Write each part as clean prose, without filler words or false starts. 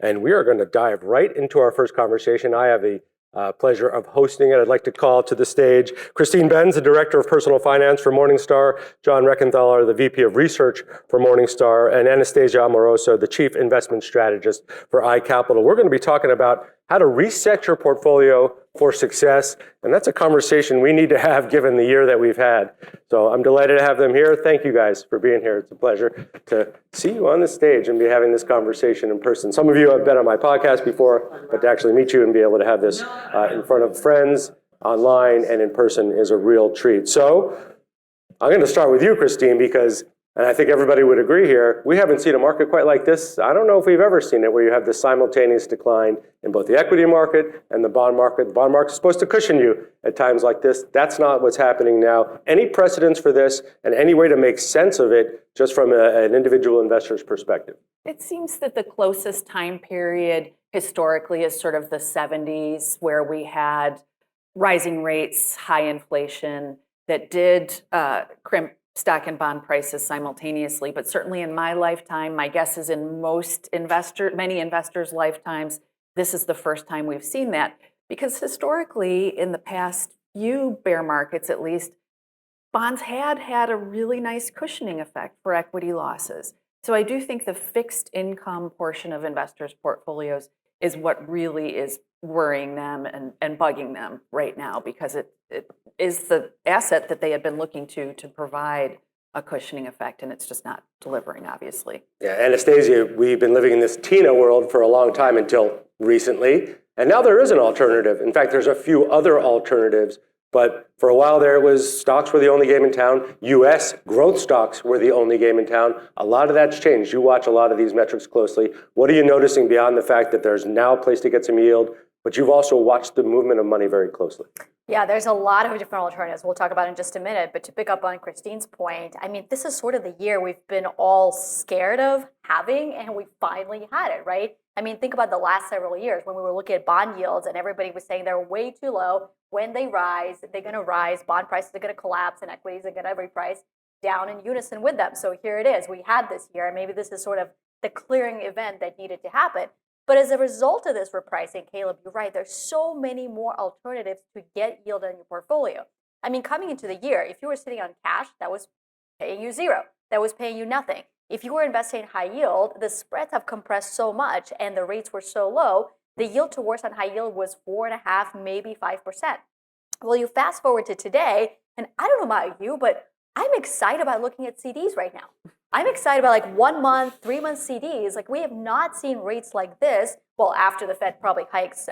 and we are going to dive right into our first conversation. I have the pleasure of hosting it. I'd like to call to the stage Christine Benz, the Director of Personal Finance for Morningstar, John Rekenthaler, the VP of Research for Morningstar, and Anastasia Amoroso, the Chief Investment Strategist for iCapital. We're going to be talking about how to reset your portfolio for success, and that's a conversation we need to have given the year that we've had. So I'm delighted to have them here. Thank you guys for being here. It's a pleasure to see you on the stage and be having this conversation in person. Some of you have been on my podcast before, but to actually meet you and be able to have this in front of friends, online, and in person is a real treat. So I'm going to start with you, Christine, because and I think everybody would agree here, we haven't seen a market quite like this. I don't know if we've ever seen it, where you have this simultaneous decline in both the equity market and the bond market. The bond market is supposed to cushion you at times like this. That's not what's happening now. Any precedents for this and any way to make sense of it just from an individual investor's perspective? It seems that the closest time period historically is sort of the 70s, where we had rising rates, high inflation that did crimp stock and bond prices simultaneously. But certainly in my lifetime, my guess is in many investors' lifetimes, this is the first time we've seen that. Because historically, in the past few bear markets at least, bonds had a really nice cushioning effect for equity losses. So I do think the fixed income portion of investors' portfolios is what really is worrying them and bugging them right now, because it is the asset that they had been looking to provide a cushioning effect, and it's just not delivering, obviously. Yeah, Anastasia, we've been living in this TINA world for a long time until recently, and now there is an alternative. In fact, there's a few other alternatives, but for a while there it was stocks were the only game in town. U.S. growth stocks were the only game in town. A lot of that's changed. You watch a lot of these metrics closely. What are you noticing beyond the fact that there's now a place to get some yield, but you've also watched the movement of money very closely? Yeah, there's a lot of different alternatives we'll talk about in just a minute. But to pick up on Christine's point, I mean, this is sort of the year we've been all scared of having, and we finally had it, right? I mean, think about the last several years when we were looking at bond yields and everybody was saying they're way too low. When they rise, they're going to rise, bond prices are going to collapse, and equities are going to reprice down in unison with them. So here it is. We had this year, and maybe this is sort of the clearing event that needed to happen. But as a result of this repricing, Caleb, you're right, there's so many more alternatives to get yield in your portfolio. I mean, coming into the year, if you were sitting on cash, that was paying you zero. That was paying you nothing. If you were investing in high yield, the spreads have compressed so much and the rates were so low, the yield to worst on high yield was 4.5%, maybe 5%. Well, you fast forward to today, and I don't know about you, but I'm excited about looking at CDs right now. I'm excited about like 1 month, 3 month CDs. Like, we have not seen rates like this. Well, after the Fed probably hikes,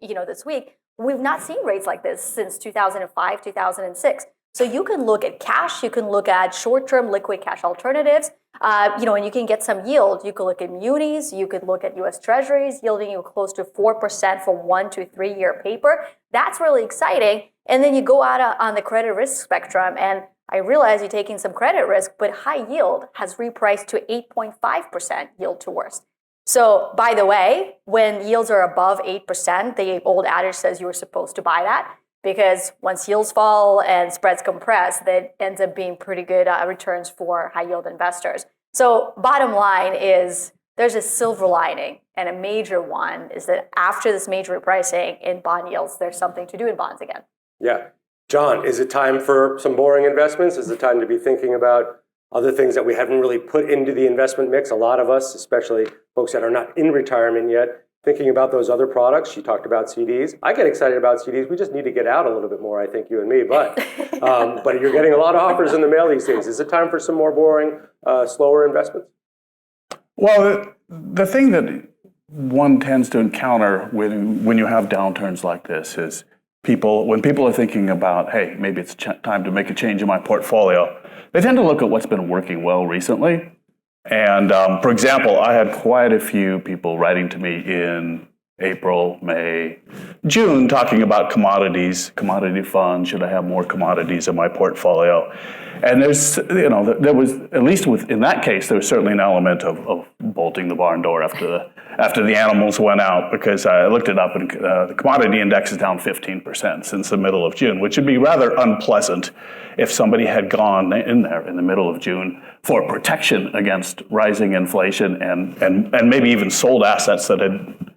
this week, we've not seen rates like this since 2005, 2006. So you can look at cash, you can look at short-term liquid cash alternatives, and you can get some yield. You could look at munis, you could look at U.S. Treasuries, yielding you close to 4% for 1 to 3 year paper. That's really exciting. And then you go out on the credit risk spectrum, and I realize you're taking some credit risk, but high yield has repriced to 8.5% yield to worst. So, by the way, when yields are above 8%, the old adage says you were supposed to buy that, because once yields fall and spreads compress, that ends up being pretty good returns for high yield investors. So, bottom line is there's a silver lining, and a major one is that after this major repricing in bond yields, there's something to do in bonds again. Yeah. John, is it time for some boring investments? Is it time to be thinking about other things that we haven't really put into the investment mix? A lot of us, especially folks that are not in retirement yet, thinking about those other products. You talked about CDs. I get excited about CDs. We just need to get out a little bit more, I think, you and me. But you're getting a lot of offers in the mail these days. Is it time for some more boring, slower investments? Well, the thing that one tends to encounter when you have downturns like this is when people are thinking about, hey, maybe it's time to make a change in my portfolio, they tend to look at what's been working well recently. And for example, I had quite a few people writing to me in April, May, June, talking about commodities, commodity funds, should I have more commodities in my portfolio? And there's, there was, at least in that case, there was certainly an element of bolting the barn door after the animals went out, because I looked it up, and the commodity index is down 15% since the middle of June, which would be rather unpleasant if somebody had gone in there in the middle of June for protection against rising inflation and maybe even sold assets that had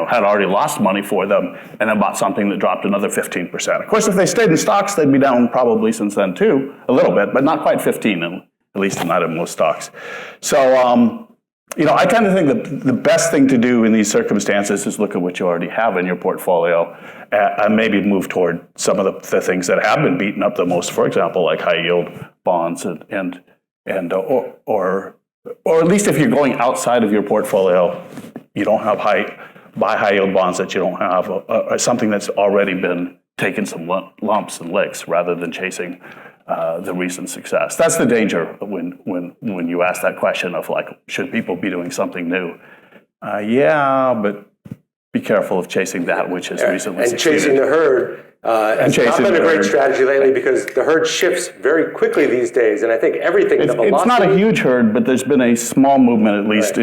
had already lost money for them, and then bought something that dropped another 15%. Of course, if they stayed in stocks, they'd be down probably since then too, a little bit, but not quite 15, at least not in most stocks. So, I kind of think that the best thing to do in these circumstances is look at what you already have in your portfolio and maybe move toward some of the things that have been beaten up the most, for example, like high yield bonds or at least if you're going outside of your portfolio, you don't have buy high yield bonds that you don't have, or something that's already been taking some lumps and licks rather than chasing the recent success. That's the danger when you ask that question of like, should people be doing something new? Yeah, but be careful of chasing that which has recently succeeded. Chasing the herd. It's not been a great strategy lately, because the herd shifts very quickly these days, and I think everything, the velocity... It's not a huge herd, but there's been a small movement, at least,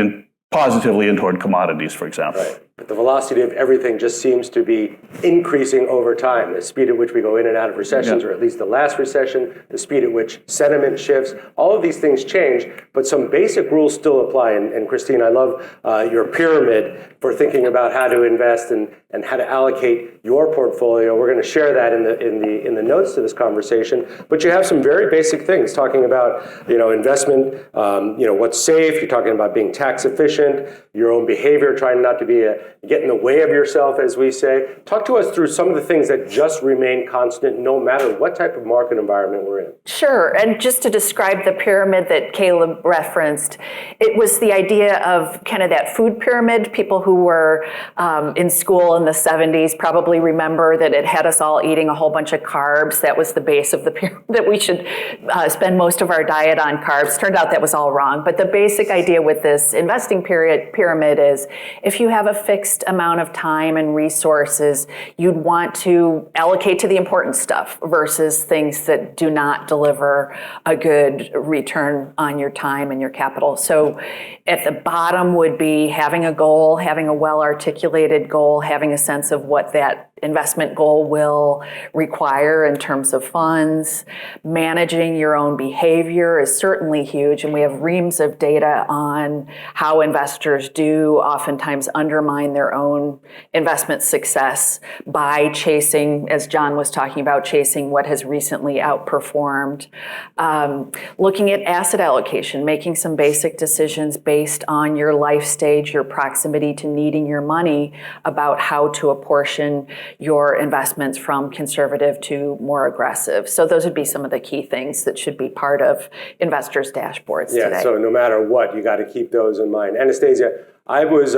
positively in toward commodities, for example. Right. But the velocity of everything just seems to be increasing over time. The speed at which we go in and out of recessions, or at least the last recession, the speed at which sentiment shifts, all of these things change, but some basic rules still apply. And Christine, I love your pyramid for thinking about how to invest and how to allocate your portfolio. We're going to share that in the notes to this conversation. But you have some very basic things talking about investment, what's safe. You're talking about being tax efficient, your own behavior, trying not to be get in the way of yourself, as we say. Talk to us through some of the things that just remain constant no matter what type of market environment we're in. Sure, and just to describe the pyramid that Caleb referenced, it was the idea of kind of that food pyramid. People who were in school in the 70s probably remember that it had us all eating a whole bunch of carbs. That was the base of the pyramid, that we should spend most of our diet on carbs. Turned out that was all wrong. But the basic idea with this investing pyramid is, if you have a fixed amount of time and resources, you'd want to allocate to the important stuff versus things that do not deliver a good return on your time and your capital. So at the bottom would be having a goal, having a well-articulated goal, having a sense of what that investment goal will require in terms of funds. Managing your own behavior is certainly huge, and we have reams of data on how investors do oftentimes undermine their own investment success by chasing, as John was talking about, chasing what has recently outperformed. Looking at asset allocation, making some basic decisions based on your life stage, your proximity to needing your money, about how to apportion your investments from conservative to more aggressive. So those would be some of the key things that should be part of investors' dashboards today. So no matter what, you got to keep those in mind. Anastasia, I was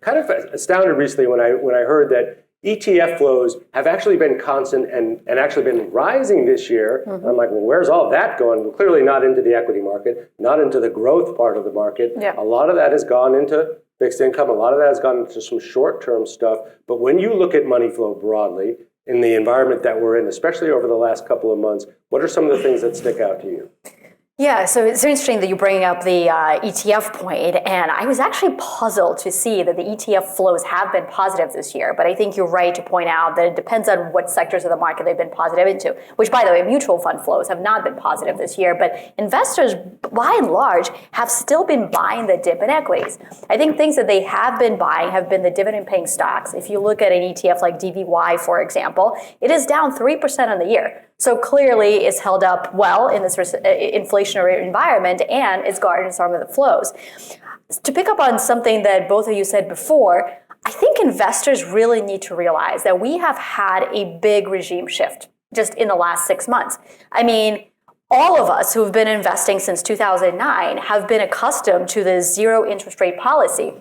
kind of astounded recently when I heard that ETF flows have actually been constant and actually been rising this year. Mm-hmm. I'm like, well, where's all that going? Well, clearly not into the equity market, not into the growth part of the market. Yeah. A lot of that has gone into fixed income. A lot of that has gone into some short-term stuff. But when you look at money flow broadly in the environment that we're in, especially over the last couple of months, what are some of the things that stick out to you? Yeah, so it's interesting that you bring up the ETF point, and I was actually puzzled to see that the ETF flows have been positive this year, but I think you're right to point out that it depends on what sectors of the market they've been positive into, which, by the way, mutual fund flows have not been positive this year, but investors, by and large, have still been buying the dip in equities. I think things that they have been buying have been the dividend-paying stocks. If you look at an ETF like DVY, for example, it is down 3% on the year. So clearly it's held up well in this inflationary environment, and it's garnered some of the flows. To pick up on something that both of you said before, I think investors really need to realize that we have had a big regime shift just in the last 6 months. I mean, all of us who've been investing since 2009 have been accustomed to the zero interest rate policy.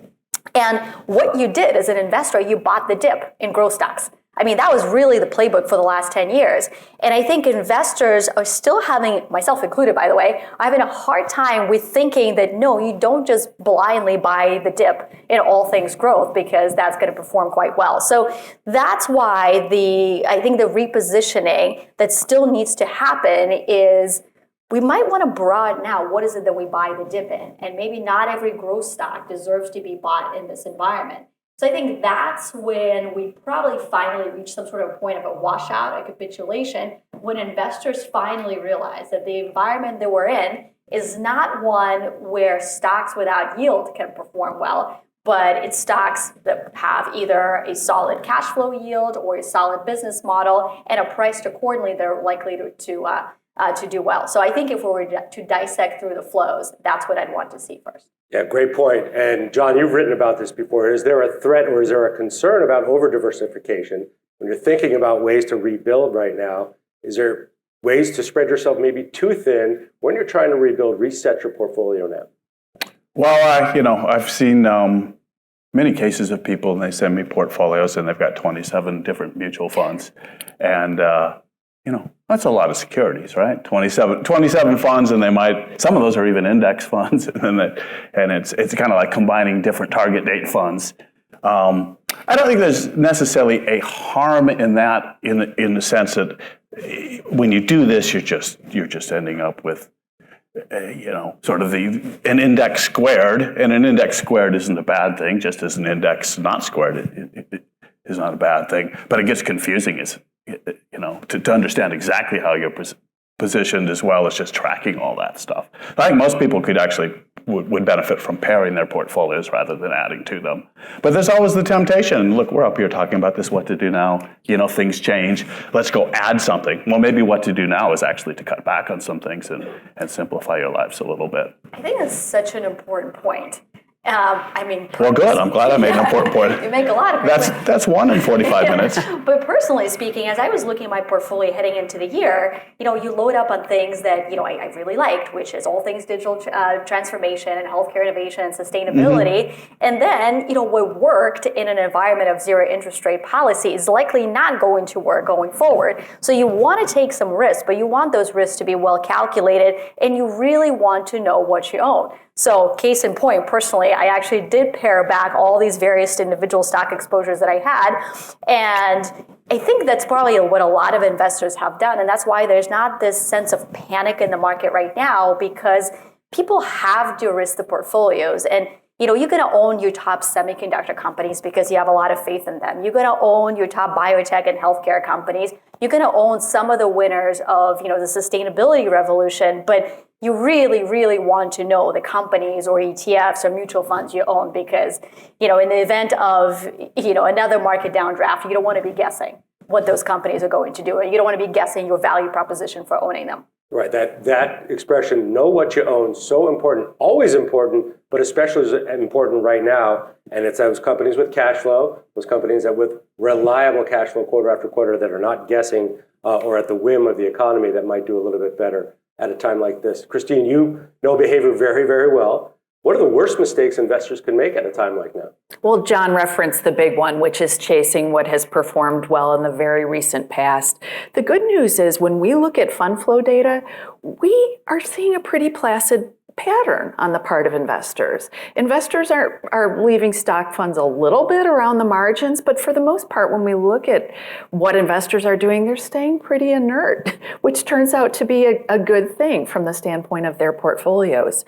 And what you did as an investor, you bought the dip in growth stocks. I mean, that was really the playbook for the last 10 years. And I think investors are still having, myself included, by the way, are having a hard time with thinking that, no, you don't just blindly buy the dip in all things growth, because that's going to perform quite well. So that's why I think the repositioning that still needs to happen is we might want to broaden out what is it that we buy the dip in. And maybe not every growth stock deserves to be bought in this environment. So I think that's when we probably finally reach some sort of point of a washout, a capitulation, when investors finally realize that the environment that we're in is not one where stocks without yield can perform well, but it's stocks that have either a solid cash flow yield or a solid business model and are priced accordingly. They're likely to do well. So I think if we were to dissect through the flows, that's what I'd want to see first. Yeah, great point. And John, you've written about this before. Is there a threat or is there a concern about over-diversification? When you're thinking about ways to rebuild right now, is there ways to spread yourself maybe too thin when you're trying to rebuild, reset your portfolio now? Well, I've seen many cases of people, and they send me portfolios, and they've got 27 different mutual funds. And that's a lot of securities, right? 27 funds, and some of those are even index funds, and it's kind of like combining different target date funds. I don't think there's necessarily a harm in that, in the sense that when you do this, you're just ending up with sort of an index squared, and an index squared isn't a bad thing, just as an index not squared it is not a bad thing. But it gets confusing to understand exactly how you're positioned, as well as just tracking all that stuff. I think most people would benefit from pairing their portfolios rather than adding to them. But there's always the temptation. Look, we're up here talking about this, what to do now. Things change. Let's go add something. Well, maybe what to do now is actually to cut back on some things and simplify your lives a little bit. I think that's such an important point. Well, good. I'm glad I made an important point. You make a lot of points. That's one in 45 minutes. But personally speaking, as I was looking at my portfolio heading into the year, you load up on things that I really liked, which is all things digital transformation and healthcare innovation and sustainability. Mm-hmm. And then what worked in an environment of zero interest rate policy is likely not going to work going forward. So you want to take some risks, but you want those risks to be well calculated, and you really want to know what you own. So case in point, personally, I actually did pare back all these various individual stock exposures that I had. And I think that's probably what a lot of investors have done. And that's why there's not this sense of panic in the market right now, because people have de-risked the portfolios. And you're going to own your top semiconductor companies because you have a lot of faith in them. You're going to own your top biotech and healthcare companies. You're going to own some of the winners of the sustainability revolution, but you really, really want to know the companies or ETFs or mutual funds you own, because, in the event of, another market downdraft, you don't want to be guessing what those companies are going to do. And you don't want to be guessing your value proposition for owning them. Right. That expression, know what you own, so important, always important, but especially important right now. And it's those companies with cash flow, those companies that with reliable cash flow quarter after quarter that are not guessing or at the whim of the economy that might do a little bit better at a time like this. Christine, you know behavior very, very well. What are the worst mistakes investors can make at a time like now? Well, John referenced the big one, which is chasing what has performed well in the very recent past. The good news is when we look at fund flow data, we are seeing a pretty placid pattern on the part of investors. Investors are leaving stock funds a little bit around the margins, but for the most part, when we look at what investors are doing, they're staying pretty inert, which turns out to be a good thing from the standpoint of their portfolios.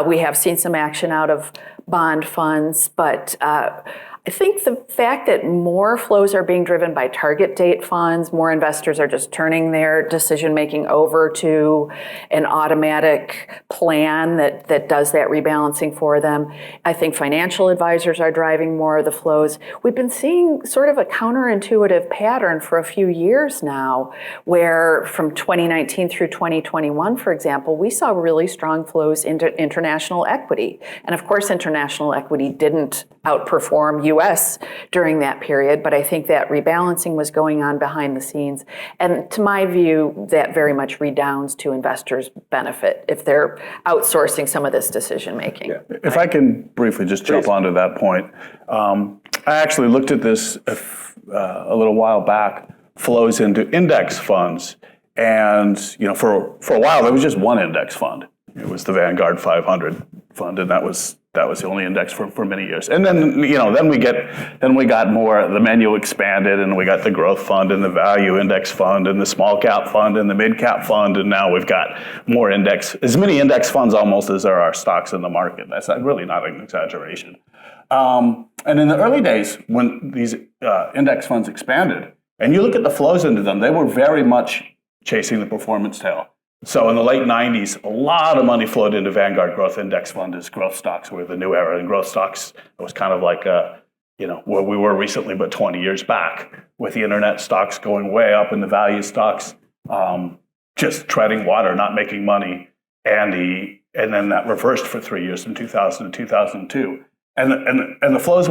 We have seen some action out of bond funds, but I think the fact that more flows are being driven by target date funds, more investors are just turning their decision-making over to an automatic plan that does that rebalancing for them. I think financial advisors are driving more of the flows. We've been seeing sort of a counterintuitive pattern for a few years now, where from 2019 through 2021, for example, we saw really strong flows into international equity. And of course, international equity didn't outperform U.S. during that period, but I think that rebalancing was going on behind the scenes. And to my view, that very much redounds to investors' benefit if they're outsourcing some of this decision making. Yeah. If I can briefly just jump onto that point, I I actually looked at this a little while back, flows into index funds. And, for a while, there was just one index fund. It was the Vanguard 500 fund, and that was the only index for many years. And then, then we got more, the menu expanded, and we got the growth fund and the value index fund and the small cap fund and the mid cap fund, and now we've got more as many index funds almost as there are stocks in the market. That's really not an exaggeration. And in the early days, when these index funds expanded, and you look at the flows into them, they were very much chasing the performance tail. So in the late 90s, a lot of money flowed into Vanguard Growth Index Fund as growth stocks were the new era. And growth stocks, it was kind of like, where we were recently, but 20 years back, with the internet stocks going way up and the value stocks just treading water, not making money. And then that reversed for 3 years from 2000 to 2002. And the flows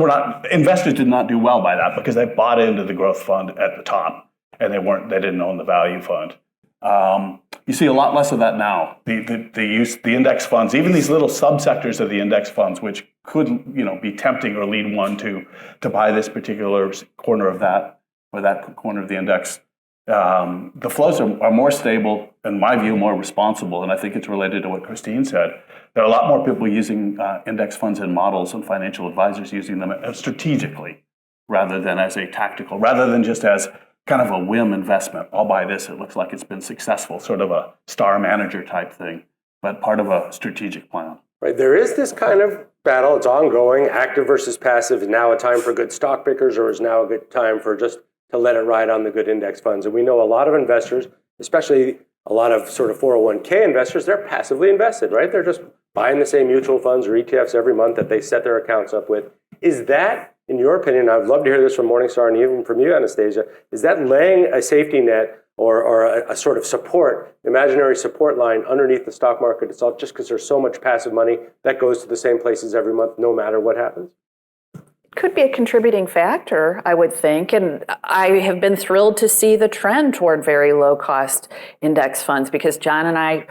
investors did not do well by that because they bought into the growth fund at the top. And they didn't own the value fund. You see a lot less of that now. The index funds, even these little subsectors of the index funds, which could be tempting or lead one to buy this particular corner of that or that corner of the index. The flows are more stable, in my view, more responsible, and I think it's related to what Christine said. There are a lot more people using index funds in models and financial advisors using them strategically rather than as a tactical, rather than just as kind of a whim investment. I'll buy this. It looks like it's been successful, sort of a star manager type thing, but part of a strategic plan. Right. There is this kind of battle. It's ongoing, active versus passive. Is now a time for good stock pickers, or is now a good time for just to let it ride on the good index funds? And we know a lot of investors, especially a lot of sort of 401k investors, they're passively invested, right? They're just buying the same mutual funds or ETFs every month that they set their accounts up with. Is that, in your opinion, I'd love to hear this from Morningstar and even from you, Anastasia, is that laying a safety net or a sort of support, imaginary support line underneath the stock market itself, just because there's so much passive money that goes to the same places every month, no matter what happens? Could be a contributing factor, I would think. And I have been thrilled to see the trend toward very low cost index funds because John and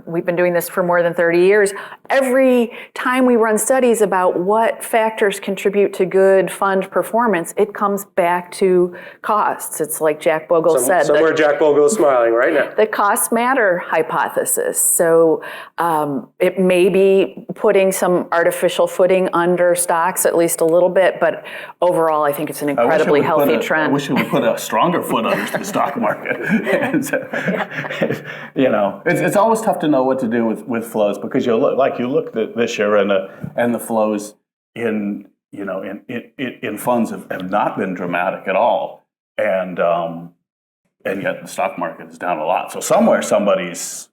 we've been doing this for more than 30 years. Every time we run studies about what factors contribute to good fund performance, it comes back to costs. It's like Jack Bogle said. Somewhere Jack Bogle is smiling right now. The cost matter hypothesis. So it may be putting some artificial footing under stocks, at least a little bit, but overall, I think it's an incredibly healthy trend. I wish it would put a stronger foot under the stock market. It's always tough to know what to do with flows because you look this year and the flows in funds have not been dramatic at all, and yet the stock market is down a lot. So somewhere somebody's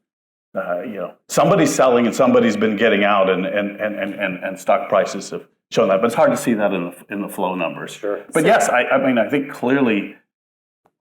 selling and somebody's been getting out, and stock prices have shown that, but it's hard to see that in the flow numbers. Sure. But yes, I think clearly,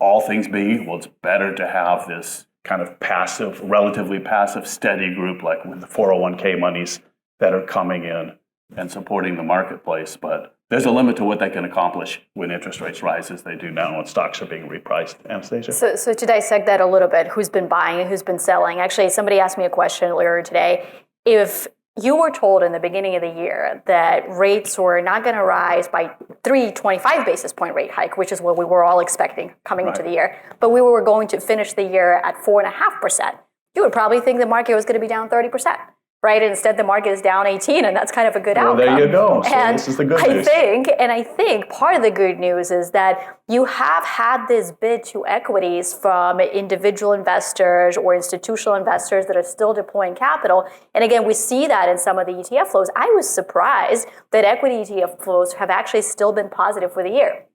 all things being equal, it's better to have this kind of passive, relatively passive, steady group like with the 401k monies that are coming in and supporting the marketplace. But there's a limit to what they can accomplish when interest rates rise as they do now when stocks are being repriced. Anastasia? So to dissect that a little bit, who's been buying and who's been selling? Actually, somebody asked me a question earlier today. If you were told in the beginning of the year that rates were not going to rise by 325 basis point rate hike, which is what we were all expecting coming into the year, but we were going to finish the year at 4.5%, you would probably think the market was going to be down 30%. Right? Instead, the market is down 18, and that's kind of a good outcome. There you go. So and this is the good news. I think part of the good news is that you have had this bid to equities from individual investors or institutional investors that are still deploying capital. And again, we see that in some of the ETF flows. I was surprised that equity ETF flows have actually still been positive for the year.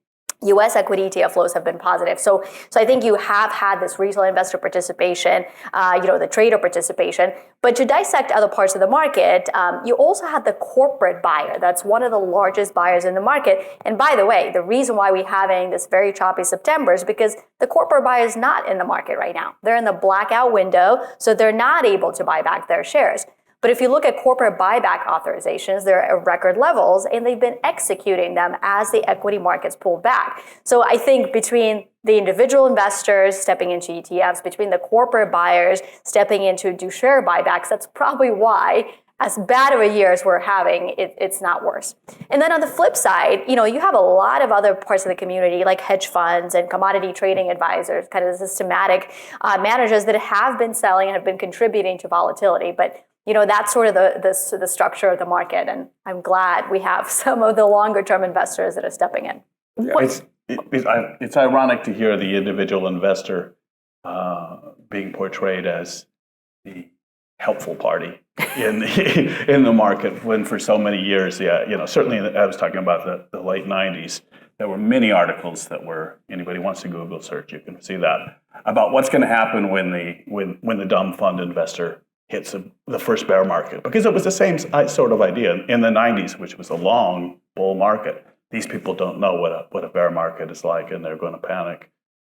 U.S. equity ETF flows have been positive. So I think you have had this retail investor participation, the trader participation. But to dissect other parts of the market, you also had the corporate buyer. That's one of the largest buyers in the market. And by the way, the reason why we're having this very choppy September is because the corporate buyer is not in the market right now. They're in the blackout window, so they're not able to buy back their shares. But if you look at corporate buyback authorizations, they're at record levels, and they've been executing them as the equity markets pulled back. So I think between the individual investors stepping into ETFs, between the corporate buyers stepping in to do share buybacks, that's probably why as bad of a year as we're having, it's not worse. And then on the flip side, you have a lot of other parts of the community like hedge funds and commodity trading advisors, kind of the systematic managers that have been selling and have been contributing to volatility. But that's sort of the structure of the market, and I'm glad we have some of the longer term investors that are stepping in. Yeah, it's ironic to hear the individual investor being portrayed as the helpful party in the market, when for so many years, certainly I was talking about the late 90s, there were many articles that were, anybody wants to Google search, you can see that, about what's going to happen when the dumb fund investor hits the first bear market, because it was the same sort of idea in the 90s, which was a long bull market. These people don't know what a bear market is like, and they're going to panic.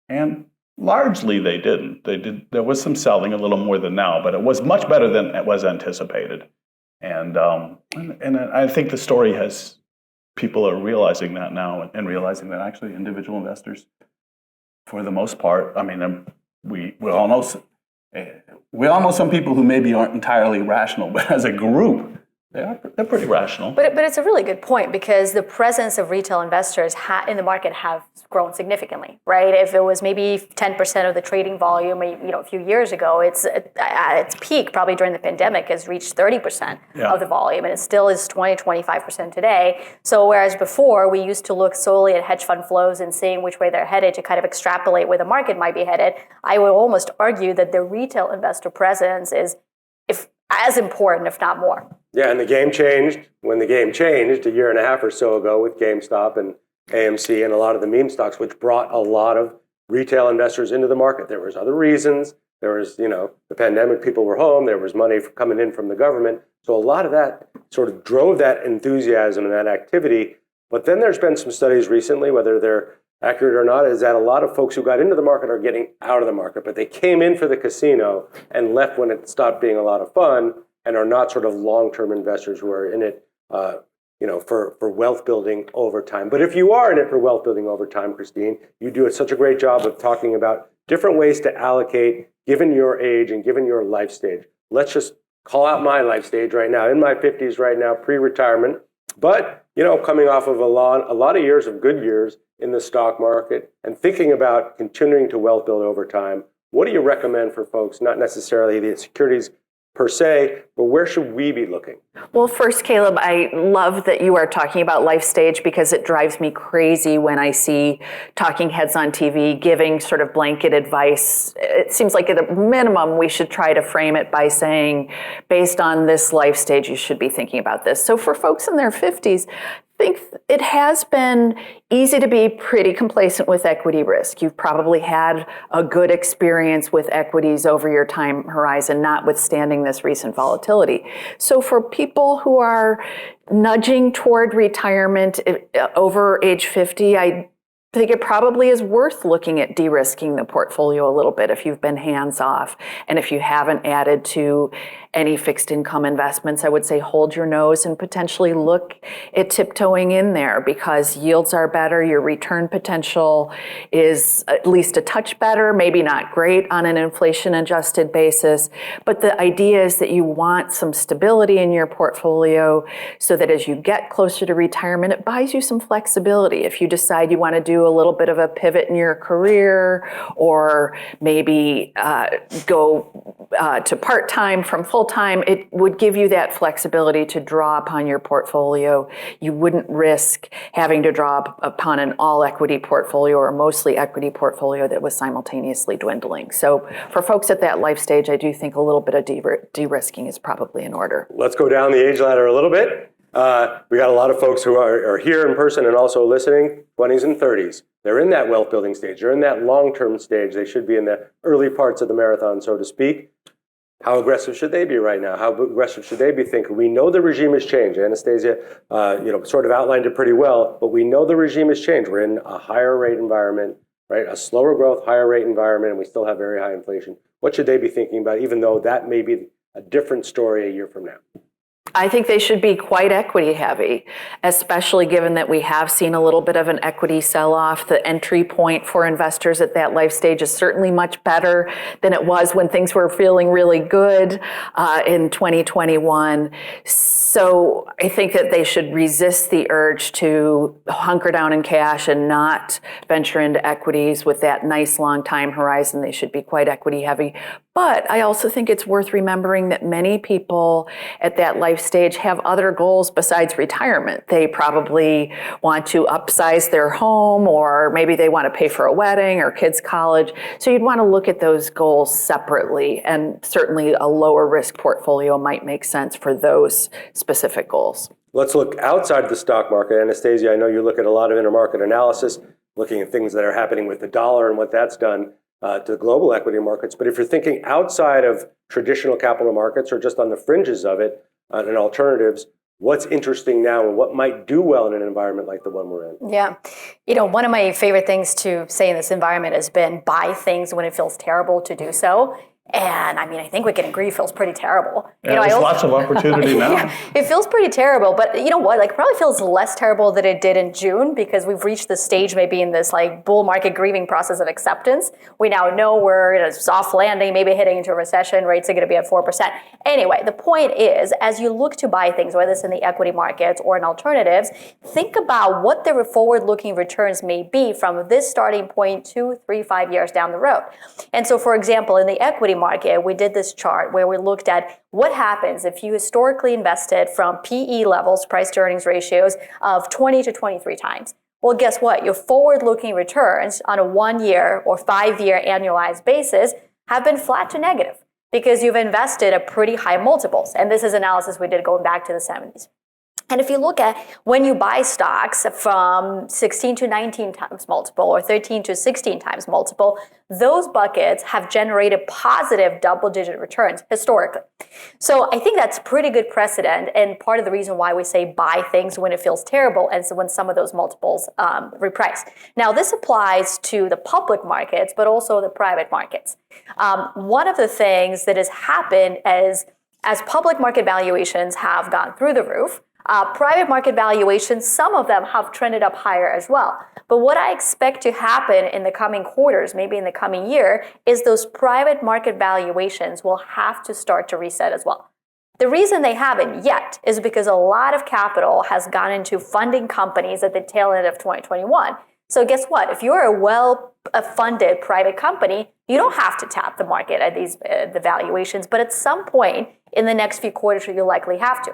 And largely they didn't. There was some selling, a little more than now, but it was much better than it was anticipated. And I think the story has, people are realizing that now, and realizing that actually individual investors, for the most part, I mean, we all know some people who maybe aren't entirely rational, but as a group, they're pretty rational. But it's a really good point, because the presence of retail investors in the market have grown significantly, right? If it was maybe 10% of the trading volume, a few years ago, it's at its peak, probably during the pandemic, has reached 30% of the volume, and it still is 20-25% today. So whereas before we used to look solely at hedge fund flows and seeing which way they're headed to kind of extrapolate where the market might be headed, I would almost argue that the retail investor presence is as important, if not more. Yeah, and the game changed when the game changed a year and a half or so ago with GameStop and AMC and a lot of the meme stocks, which brought a lot of retail investors into the market. There was other reasons. There was, the pandemic, people were home. There was money coming in from the government. So a lot of that sort of drove that enthusiasm and that activity. But then there's been some studies recently, whether they're accurate or not, is that a lot of folks who got into the market are getting out of the market, but they came in for the casino and left when it stopped being a lot of fun, and are not sort of long-term investors who are in it, for wealth building over time. But if you are in it for wealth building over time, Christine, you do such a great job of talking about different ways to allocate, given your age and given your life stage. Let's just call out my life stage right now, in my 50s right now, pre-retirement, but coming off of a lot of years of good years in the stock market and thinking about continuing to wealth build over time. What do you recommend for folks, not necessarily the securities per se, but where should we be looking? Well, first, Caleb, I love that you are talking about life stage, because it drives me crazy when I see talking heads on TV giving sort of blanket advice. It seems like at a minimum, we should try to frame it by saying, based on this life stage, you should be thinking about this. So for folks in their 50s, I think it has been easy to be pretty complacent with equity risk. You've probably had a good experience with equities over your time horizon, notwithstanding this recent volatility. So for people who are nudging toward retirement over age 50, I think it probably is worth looking at de-risking the portfolio a little bit if you've been hands-off. And if you haven't added to any fixed income investments, I would say hold your nose and potentially look at tiptoeing in there, because yields are better. Your return potential is at least a touch better, maybe not great on an inflation-adjusted basis. But the idea is that you want some stability in your portfolio so that as you get closer to retirement, it buys you some flexibility. If you decide you want to do a little bit of a pivot in your career, or maybe go to part-time from full-time, it would give you that flexibility to draw upon your portfolio. You wouldn't risk having to draw upon an all-equity portfolio or mostly equity portfolio that was simultaneously dwindling. So for folks at that life stage, I do think a little bit of de-risking is probably in order. Let's go down the age ladder a little bit. We got a lot of folks who are here in person and also listening, 20s and 30s. They're in that wealth building stage. They're in that long-term stage. They should be in the early parts of the marathon, so to speak. How aggressive should they be right now? How aggressive should they be thinking? We know the regime has changed. Anastasia, sort of outlined it pretty well, but we know the regime has changed. We're in a higher rate environment, right? A slower growth, higher rate environment, and we still have very high inflation. What should they be thinking about, even though that may be a different story a year from now? I think they should be quite equity heavy, especially given that we have seen a little bit of an equity sell-off. The entry point for investors at that life stage is certainly much better than it was when things were feeling really good in 2021. So I think that they should resist the urge to hunker down in cash and not venture into equities with that nice long time horizon. They should be quite equity heavy. But I also think it's worth remembering that many people at that life stage have other goals besides retirement. They probably want to upsize their home, or maybe they want to pay for a wedding or kids' college. So you'd want to look at those goals separately, and certainly a lower risk portfolio might make sense for those specific goals. Let's look outside the stock market. Anastasia, I know you look at a lot of intermarket analysis, looking at things that are happening with the dollar and what that's done to the global equity markets. But if you're thinking outside of traditional capital markets or just on the fringes of it and alternatives, what's interesting now and what might do well in an environment like the one we're in? Yeah. One of my favorite things to say in this environment has been buy things when it feels terrible to do so. And I think we can agree it feels pretty terrible. There's lots of opportunity now. Yeah, it feels pretty terrible, but you know what? It probably feels less terrible than it did in June, because we've reached the stage maybe in this bull market grieving process of acceptance. We now know we're in a soft landing, maybe heading into a recession. Rates are going to be at 4%. Anyway, the point is, as you look to buy things, whether it's in the equity markets or in alternatives, think about what the forward-looking returns may be from this starting point 2, 3, 5 years down the road. And so, for example, in the equity market, we did this chart where we looked at what happens if you historically invested from PE levels, price to earnings ratios, of 20 to 23 times. Well, guess what? Your forward-looking returns on a 1-year or 5-year annualized basis have been flat to negative because you've invested at pretty high multiples. And this is analysis we did going back to the 70s. And if you look at when you buy stocks from 16 to 19 times multiple or 13 to 16 times multiple, those buckets have generated positive double-digit returns historically. So I think that's pretty good precedent, and part of the reason why we say buy things when it feels terrible and so when some of those multiples reprice. Now, this applies to the public markets, but also the private markets. One of the things that has happened as public market valuations have gone through the roof, private market valuations, some of them have trended up higher as well. But what I expect to happen in the coming quarters, maybe in the coming year, is those private market valuations will have to start to reset as well. The reason they haven't yet is because a lot of capital has gone into funding companies at the tail end of 2021. So guess what? If you're a well-funded private company, you don't have to tap the market at the valuations, but at some point in the next few quarters, you'll likely have to.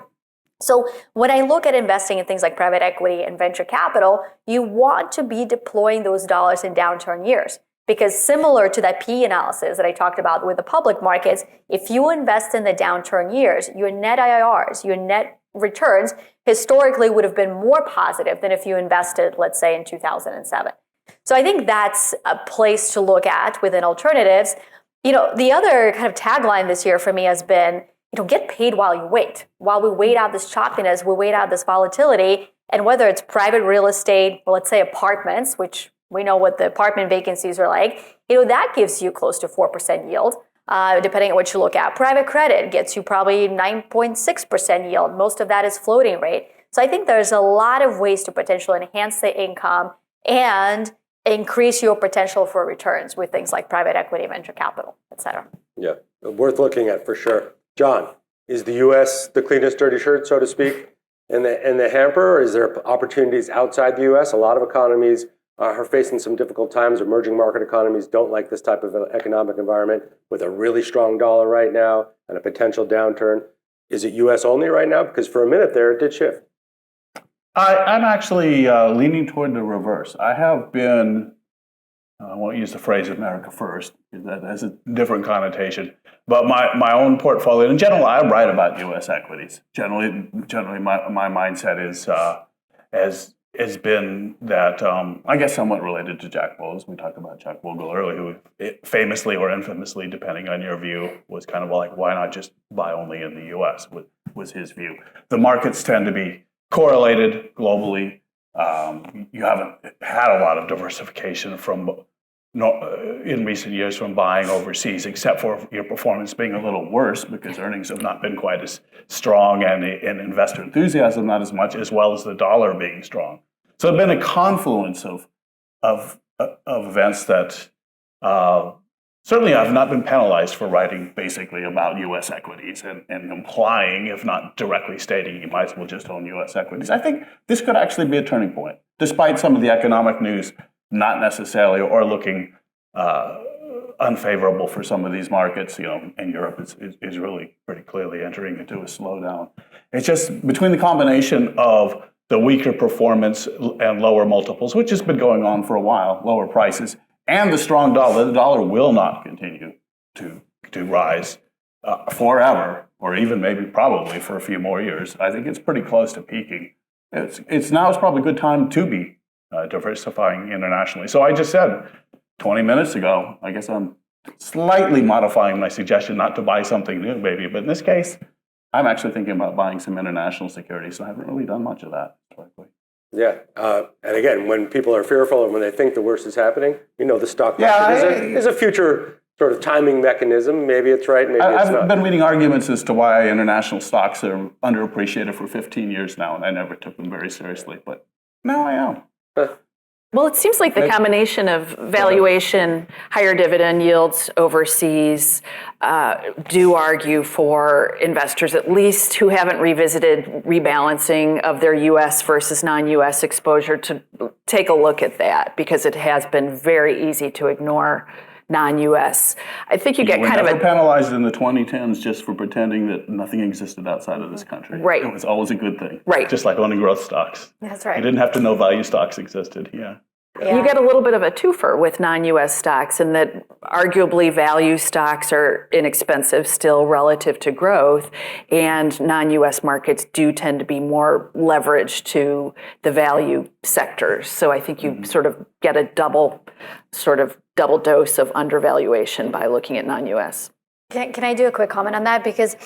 So when I look at investing in things like private equity and venture capital, you want to be deploying those dollars in downturn years. Because similar to that PE analysis that I talked about with the public markets, if you invest in the downturn years, your net IRRs, your net returns historically would have been more positive than if you invested, let's say, in 2007. So I think that's a place to look at within alternatives. The other kind of tagline this year for me has been, get paid while you wait. While we wait out this choppiness, we wait out this volatility, and whether it's private real estate, let's say apartments, which we know what the apartment vacancies are like, that gives you close to 4% yield, depending on what you look at. Private credit gets you probably 9.6% yield. Most of that is floating rate. So I think there's a lot of ways to potentially enhance the income and increase your potential for returns with things like private equity, venture capital, et cetera. Yeah, worth looking at for sure. John, is the U.S. the cleanest dirty shirt, so to speak, in the hamper, or is there opportunities outside the U.S.? A lot of economies are facing some difficult times. Emerging market economies don't like this type of economic environment with a really strong dollar right now and a potential downturn. Is it U.S. only right now? Because for a minute there, it did shift. I'm actually leaning toward the reverse. I have been, I won't use the phrase America first, because that has a different connotation, but my own portfolio, in general, I write about U.S. equities. Generally, my mindset has been that, I guess somewhat related to Jack Wolf's. We talked about Jack Wolf earlier, who famously or infamously, depending on your view, was kind of like, why not just buy only in the U.S., was his view. The markets tend to be correlated globally. You haven't had a lot of diversification from in recent years from buying overseas, except for your performance being a little worse because earnings have not been quite as strong and investor enthusiasm not as much, as well as the dollar being strong. So it's been a confluence of events that certainly I've not been penalized for writing basically about U.S. equities and implying, if not directly stating, you might as well just own U.S. equities. I think this could actually be a turning point, despite some of the economic news not necessarily or looking unfavorable for some of these markets. And Europe is really pretty clearly entering into a slowdown. It's just between the combination of the weaker performance and lower multiples, which has been going on for a while, lower prices, and the strong dollar. The dollar will not continue to rise forever, or even maybe probably for a few more years. I think it's pretty close to peaking. It's probably a good time to be diversifying internationally. So I just said 20 minutes ago, I guess I'm slightly modifying my suggestion not to buy something new, maybe. But in this case, I'm actually thinking about buying some international securities. So I haven't really done much of that historically. Yeah, and again, when people are fearful and when they think the worst is happening, the stock market is a future sort of timing mechanism. Maybe it's right, maybe it's not. I've been reading arguments as to why international stocks are underappreciated for 15 years now, and I never took them very seriously. But now I am. Well, it seems like the combination of valuation, higher dividend yields overseas do argue for investors, at least who haven't revisited rebalancing of their U.S. versus non-U.S. exposure, to take a look at that, because it has been very easy to ignore non-U.S. I think you get kind of penalized in the 2010s just for pretending that nothing existed outside of this country. Right. It was always a good thing. Right. Just like owning growth stocks. That's right. You didn't have to know value stocks existed. Yeah. You get a little bit of a twofer with non-U.S. stocks, in that arguably value stocks are inexpensive still relative to growth, and non-U.S. markets do tend to be more leveraged to the value sectors. So I think you sort of get a double dose of undervaluation by looking at non-U.S. Can I do a quick comment on that? Because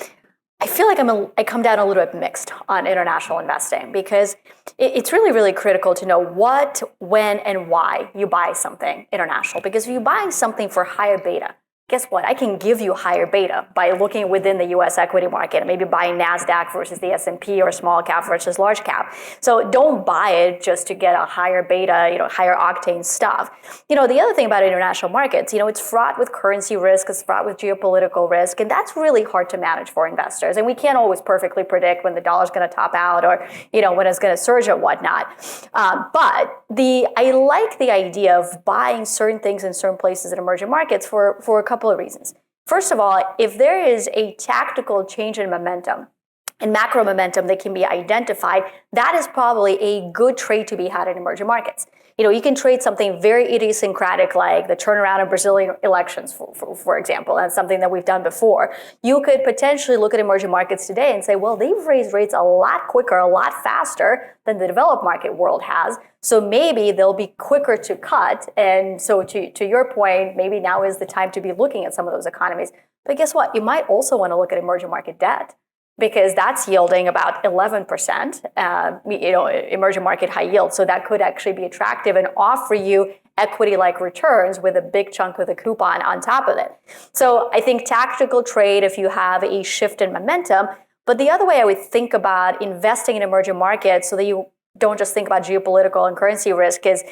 I feel like I come down a little bit mixed on international investing, because it's really, really critical to know what, when, and why you buy something international. Because if you're buying something for higher beta, guess what? I can give you higher beta by looking within the U.S. equity market, maybe buying NASDAQ versus the S&P, or small cap versus large cap. So don't buy it just to get a higher beta, higher octane stuff. The other thing about international markets, it's fraught with currency risk, it's fraught with geopolitical risk, and that's really hard to manage for investors. And we can't always perfectly predict when the dollar's going to top out, or, when it's going to surge or whatnot. But I like the idea of buying certain things in certain places in emerging markets for a couple of reasons. First of all, if there is a tactical change in momentum and macro momentum that can be identified, that is probably a good trade to be had in emerging markets. You can trade something very idiosyncratic, like the turnaround in Brazilian elections, for example. That's something that we've done before. You could potentially look at emerging markets today and say, well, they've raised rates a lot quicker, a lot faster than the developed market world has. So maybe they'll be quicker to cut. And so to your point, maybe now is the time to be looking at some of those economies. But guess what? You might also want to look at emerging market debt, because that's yielding about 11%, emerging market high yield. So that could actually be attractive and offer you equity-like returns with a big chunk of the coupon on top of it. So I think tactical trade if you have a shift in momentum. But the other way I would think about investing in emerging markets, so that you don't just think about geopolitical and currency risk, is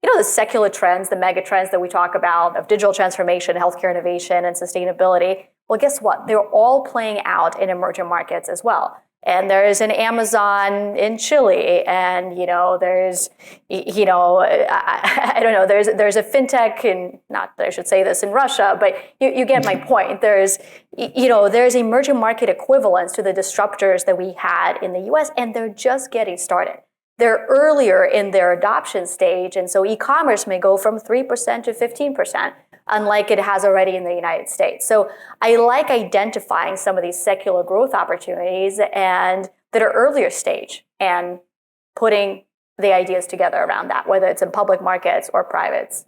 the secular trends, the mega trends that we talk about of digital transformation, healthcare innovation, and sustainability. Well, guess what? They're all playing out in emerging markets as well. And there's an Amazon in Chile, and there's I don't know, there's a fintech in, not that I should say this, in Russia, but you get my point. There's emerging market equivalents to the disruptors that we had in the US, and they're just getting started. They're earlier in their adoption stage, and so e-commerce may go from 3% to 15%, unlike it has already in the United States. So I like identifying some of these secular growth opportunities and that are earlier stage, and putting the ideas together around that, whether it's in public markets or privates.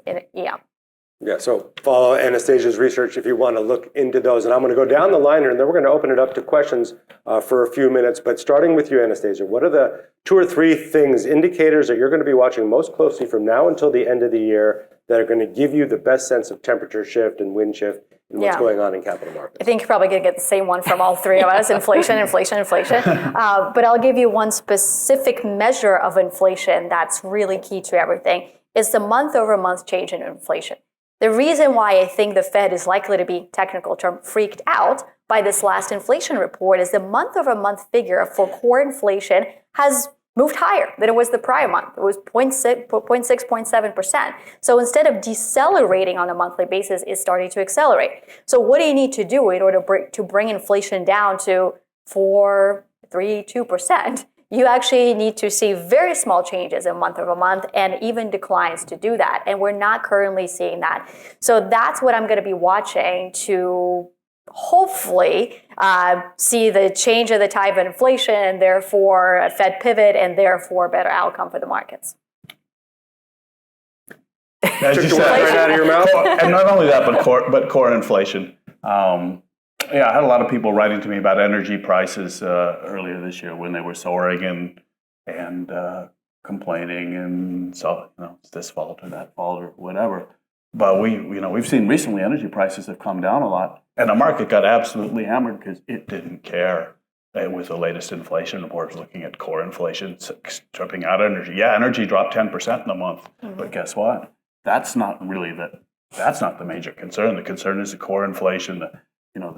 Yeah, so follow Anastasia's research if you want to look into those. And I'm going to go down the line here, and then we're going to open it up to questions for a few minutes. But starting with you, Anastasia, what are the 2 or 3 things, indicators that you're going to be watching most closely from now until the end of the year that are going to give you the best sense of temperature shift and wind shift and what's going on in capital markets? I think you're probably going to get the same one from all 3 of us, inflation. But I'll give you one specific measure of inflation that's really key to everything. It's the month-over-month change in inflation. The reason why I think the Fed is likely to be, technical term, freaked out by this last inflation report is the month-over-month figure for core inflation has moved higher than it was the prior month. It was 0.6, 0.7%. So instead of decelerating on a monthly basis, it's starting to accelerate. So what do you need to do in order to bring inflation down to 4, 3, 2%? You actually need to see very small changes in month over month and even declines to do that. And we're not currently seeing that. So that's what I'm going to be watching to hopefully see the change of the type of inflation and therefore a Fed pivot and therefore better outcome for the markets. As you said, right out of your mouth. And not only that, but core inflation. Yeah, I had a lot of people writing to me about energy prices earlier this year when they were soaring and complaining and so it's this fault or that fault or whatever. But we've seen recently energy prices have come down a lot, and the market got absolutely hammered because it didn't care. With the latest inflation reports looking at core inflation, stripping out energy. Yeah, energy dropped 10% in a month, but guess what? That's not the major concern. The concern is the core inflation, the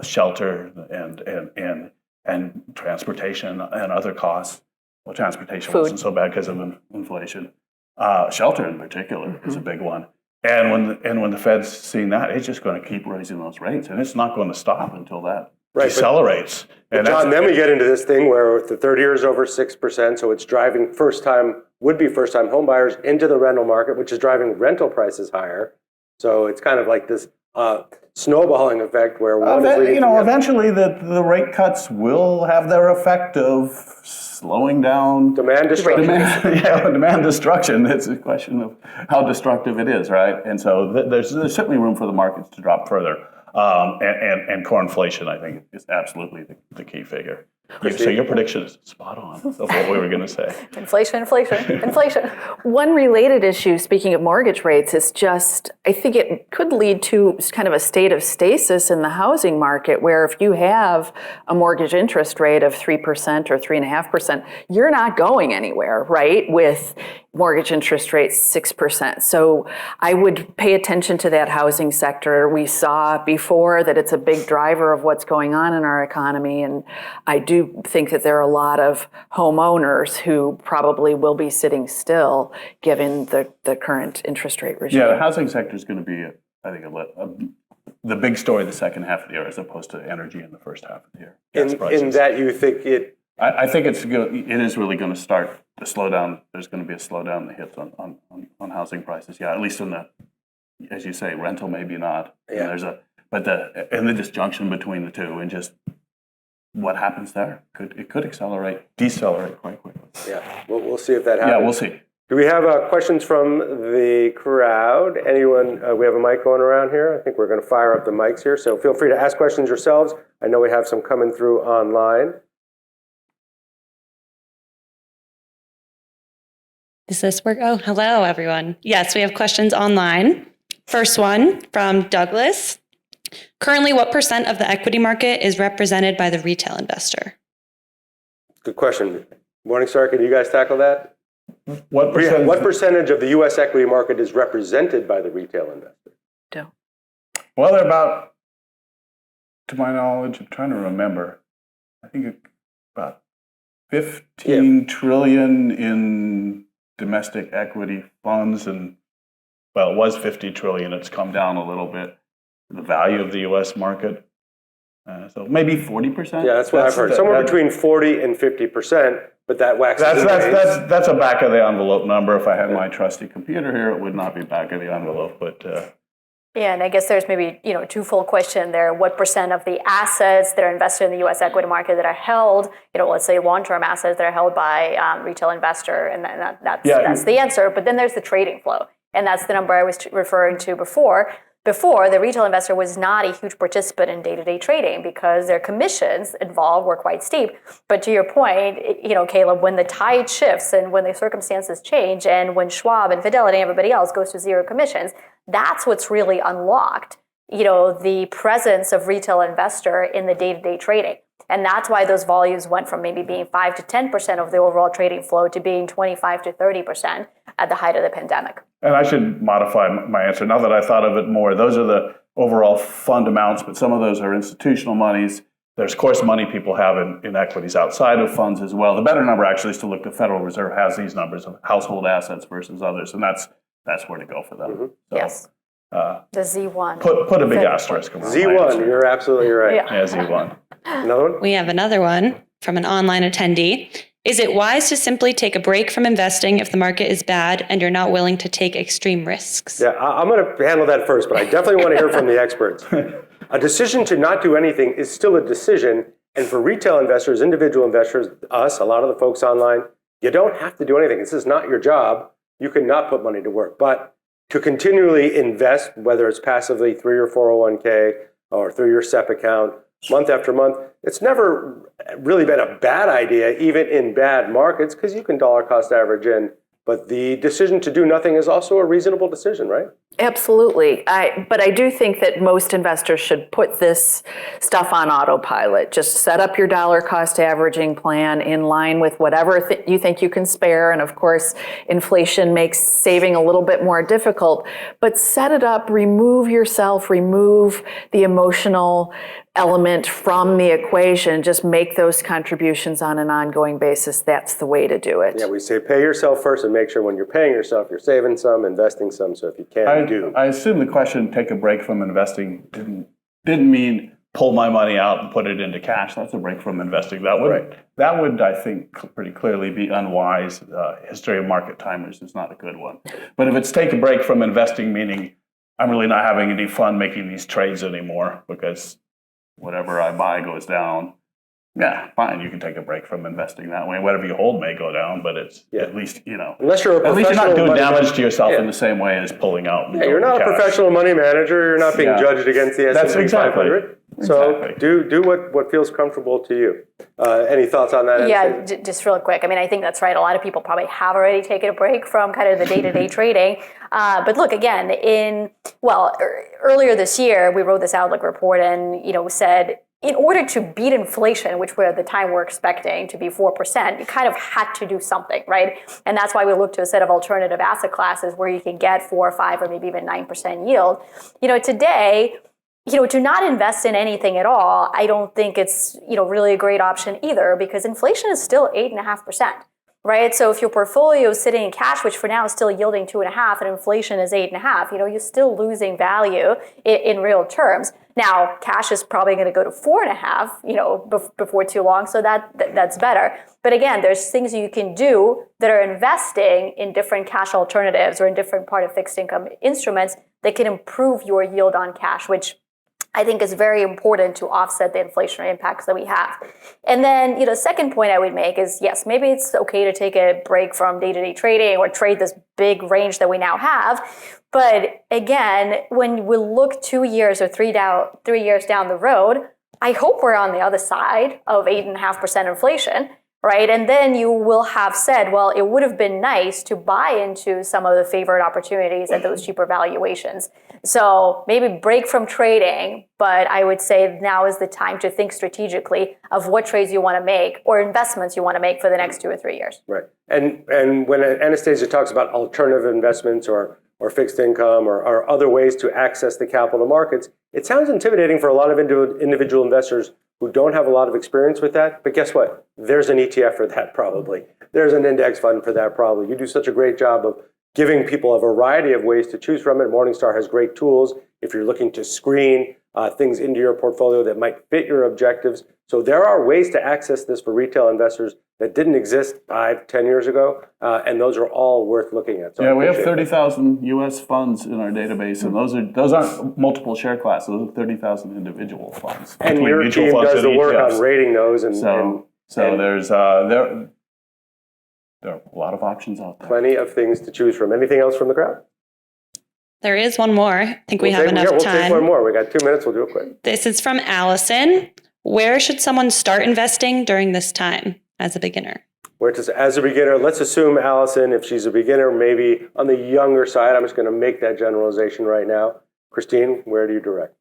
shelter and transportation and other costs. Well, transportation wasn't so bad because of inflation. Shelter in particular is a big one. And when the Fed's seeing that, it's just going to keep raising those rates, and it's not going to stop until that decelerates. But John, then we get into this thing where the 30-year is over 6%, so it's driving would-be first-time home buyers into the rental market, which is driving rental prices higher. So it's kind of like this snowballing effect where eventually the rate cuts will have their effect of slowing down demand destruction. Demand destruction. It's a question of how destructive it is, right? And so there's certainly room for the markets to drop further. And core inflation, I think, is absolutely the key figure. So your prediction is spot on of what we were going to say. Inflation. One related issue, speaking of mortgage rates, is just, I think it could lead to kind of a state of stasis in the housing market where if you have a mortgage interest rate of 3% or 3.5%, you're not going anywhere, right? With mortgage interest rates 6%. So I would pay attention to that housing sector. We saw before that it's a big driver of what's going on in our economy, and I do think that there are a lot of homeowners who probably will be sitting still given the current interest rate regime. Yeah, the housing sector is going to be, I think, the big story the second half of the year as opposed to energy in the first half of the year. In that you think it... I think it is really going to start to slow down. There's going to be a slowdown in the hits on housing prices. Yeah, at least in the, as you say, rental maybe not. Yeah. And the disjunction between the two and just what happens there could decelerate quite quickly. Yeah, we'll see if that happens. Yeah, we'll see. Do we have questions from the crowd? Anyone? We have a mic going around here. I think we're going to fire up the mics here, so feel free to ask questions yourselves. I know we have some coming through online. Does this work? Oh, hello, everyone. Yes, we have questions online. First one from Douglas. Currently, what % of the equity market is represented by the retail investor? Good question. Morningstar, can you guys tackle that? What percentage of the U.S. equity market is represented by the retail investor? Well, they're about, to my knowledge, I'm trying to remember, I think about 15 trillion in domestic equity funds, and well, it was 50 trillion. It's come down a little bit. The value of the U.S. market, so maybe 40%. Yeah, that's what I've heard. Somewhere between 40 and 50%, but that waxes and wanes. That's a back of the envelope number. If I had my trusty computer here, it would not be back of the envelope, but. Yeah, and I guess there's maybe a twofold question there. What % of the assets that are invested in the U.S. equity market that are held, let's say long-term assets that are held by retail investor, and that's the answer. But then there's the trading flow, and that's the number I was referring to before. before, the retail investor was not a huge participant in day-to-day trading because their commissions involved were quite steep. But to your point, Caleb, when the tide shifts and when the circumstances change and when Schwab and Fidelity and everybody else goes to zero commissions, that's what's really unlocked, the presence of retail investor in the day-to-day trading. And that's why those volumes went from maybe being 5 to 10% of the overall trading flow to being 25 to 30% at the height of the pandemic. And I should modify my answer. Now that I thought of it more, those are the overall fund amounts, but some of those are institutional monies. There's, of course, money people have in equities outside of funds as well. The better number actually is to look, the Federal Reserve has these numbers of household assets versus others, and that's where to go for them. Mm-hmm. So, Yes. The Z1. Put a big asterisk around Z1, you're absolutely right. Yeah. Z1. Another one? We have another one from an online attendee. Is it wise to simply take a break from investing if the market is bad and you're not willing to take extreme risks? Yeah, I'm going to handle that first, but I definitely want to hear from the experts. A decision to not do anything is still a decision. And for retail investors, individual investors, us, a lot of the folks online, you don't have to do anything. This is not your job. You cannot put money to work. But to continually invest, whether it's passively through your 401k or through your SEP account, month after month, it's never really been a bad idea, even in bad markets, because you can dollar cost average in. But the decision to do nothing is also a reasonable decision, right? Absolutely. But I do think that most investors should put this stuff on autopilot. Just set up your dollar cost averaging plan in line with whatever you think you can spare. And of course, inflation makes saving a little bit more difficult. But set it up, remove the emotional element from the equation. Just make those contributions on an ongoing basis. That's the way to do it. Yeah, we say pay yourself first and make sure when you're paying yourself, you're saving some, investing some. So if you can, do. I assume the question, take a break from investing, didn't mean pull my money out and put it into cash. That's a break from investing. That would, I think, pretty clearly be unwise. History of market timers is not a good one. But if it's take a break from investing, meaning I'm really not having any fun making these trades anymore because whatever I buy goes down, yeah, fine, you can take a break from investing that way. Whatever you hold may go down, but it's at least, Unless you're at least you're not doing money damage manager. to yourself in the same way as pulling out. Yeah, you're not a professional money manager. You're not being judged against the S&P exactly. 500. So do what feels comfortable to you. Any thoughts on that? Yeah, just real quick. I mean, I think that's right. A lot of people probably have already taken a break from kind of the day-to-day trading. But look, again, earlier this year, we wrote this Outlook report and, said, in order to beat inflation, which we're at the time we're expecting to be 4%, you kind of had to do something, right? And that's why we looked to a set of alternative asset classes where you can get 4 or 5 or maybe even 9% yield. Today, to not invest in anything at all, I don't think it's, really a great option either because inflation is still 8.5%. Right, so if your portfolio is sitting in cash, which for now is still yielding 2.5%, and inflation is 8.5%, you're still losing value in real terms. Now, cash is probably going to go to 4.5%, before too long, so that's better. But again, there's things you can do that are investing in different cash alternatives or in different part of fixed income instruments that can improve your yield on cash, which I think is very important to offset the inflationary impacts that we have. And then, the second point I would make is, yes, maybe it's okay to take a break from day-to-day trading or trade this big range that we now have. But again, when we look 2 years or 3 years down the road, I hope we're on the other side of 8.5% inflation. Right. And then you will have said, well, it would have been nice to buy into some of the favored opportunities at those cheaper valuations. So maybe break from trading, but I would say now is the time to think strategically of what trades you want to make or investments you want to make for the next 2 or 3 years. Right. And when Anastasia talks about alternative investments or fixed income or other ways to access the capital markets, it sounds intimidating for a lot of individual investors who don't have a lot of experience with that. But guess what? There's an ETF for that probably. There's an index fund for that probably. You do such a great job of giving people a variety of ways to choose from it. Morningstar has great tools if you're looking to screen things into your portfolio that might fit your objectives. So there are ways to access this for retail investors that didn't exist 5-10 years ago, and those are all worth looking at. So we have 30,000 U.S. funds in our database, and those aren't multiple share classes. Those are 30,000 individual funds. And your team does the work on rating those, so there's there are a lot of options out there. Plenty of things to choose from. Anything else from the crowd? There is one more. I think we have enough We'll take time. one more. We got 2 minutes. We'll do it quick. This is from Allison. Where should someone start investing during this time as a beginner? As a beginner, let's assume Allison, if she's a beginner, maybe on the younger side. I'm just going to make that generalization right now. Christine, where do you direct?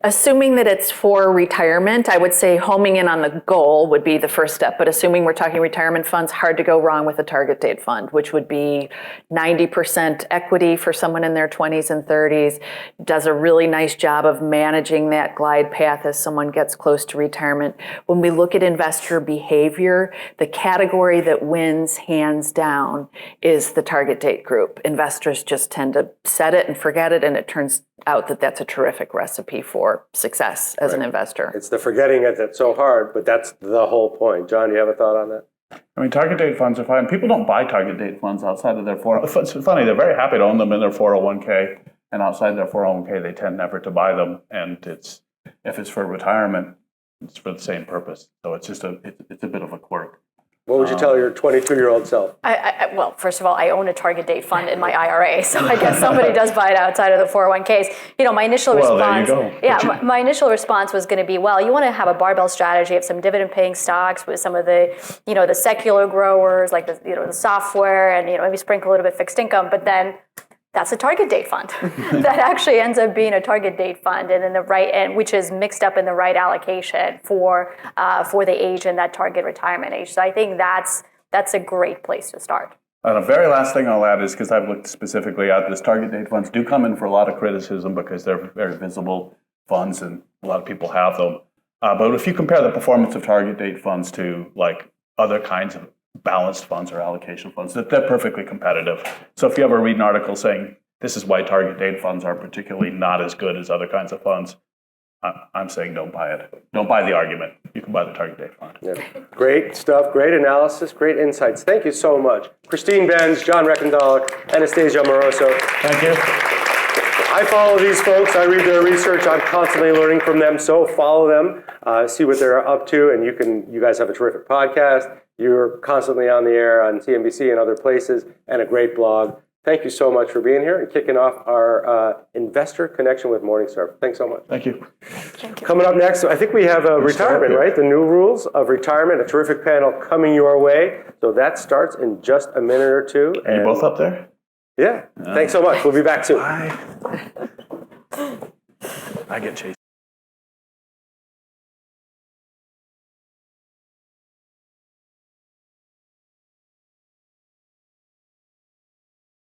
Assuming that it's for retirement, I would say homing in on the goal would be the first step. But assuming we're talking retirement funds, hard to go wrong with a target date fund, which would be 90% equity for someone in their 20s and 30s. Does a really nice job of managing that glide path as someone gets close to retirement. When we look at investor behavior, the category that wins hands down is the target date group. Investors just tend to set it and forget it, and it turns out that that's a terrific recipe for success as an investor. It's the forgetting it that's so hard, but that's the whole point. John, do you have a thought on that? I mean, target date funds are fine. People don't buy target date funds outside of their 401k. It's funny, they're very happy to own them in their 401k, and outside their 401k, they tend never to buy them. And if it's for retirement, it's for the same purpose. So it's just it's a bit of a quirk. What would you tell your 22-year-old self? Well, first of all, I own a target date fund in my IRA, so I guess somebody does buy it outside of the 401ks. My initial response, there you go. yeah, my initial response was going to be, well, you want to have a barbell strategy of some dividend-paying stocks with some of the, the secular growers, like the software, and maybe sprinkle a little bit fixed income, but then that's a target date fund that actually ends up being a target date fund, and in the right end, which is mixed up in the right allocation for the age and that target retirement age. So I think that's a great place to start. And the very last thing I'll add is, because I've looked specifically at this, target date funds do come in for a lot of criticism because they're very visible funds and a lot of people have them. But if you compare the performance of target date funds to like other kinds of balanced funds or allocation funds, that they're perfectly competitive. So if you ever read an article saying this is why target date funds are particularly not as good as other kinds of funds, I'm saying don't buy it. Don't buy the argument. You can buy the target date fund. Yeah. Great stuff, great analysis, great insights. Thank you so much. Christine Benz, John Rekenthaler, Anastasia Amoroso. Thank you. I follow these folks. I read their research. I'm constantly learning from them. So follow them, see what they're up to, and you guys have a terrific podcast. You're constantly on the air on CNBC and other places, and a great blog. Thank you so much for being here and kicking off our investor connection with Morningstar. Thanks so much. Thank you. Coming up next, I think we have retirement, right? The new rules of retirement, a terrific panel coming your way. So that starts in just a minute or two. Are you both up there? Yeah. Thanks so much. We'll be back soon. Bye. I get chased.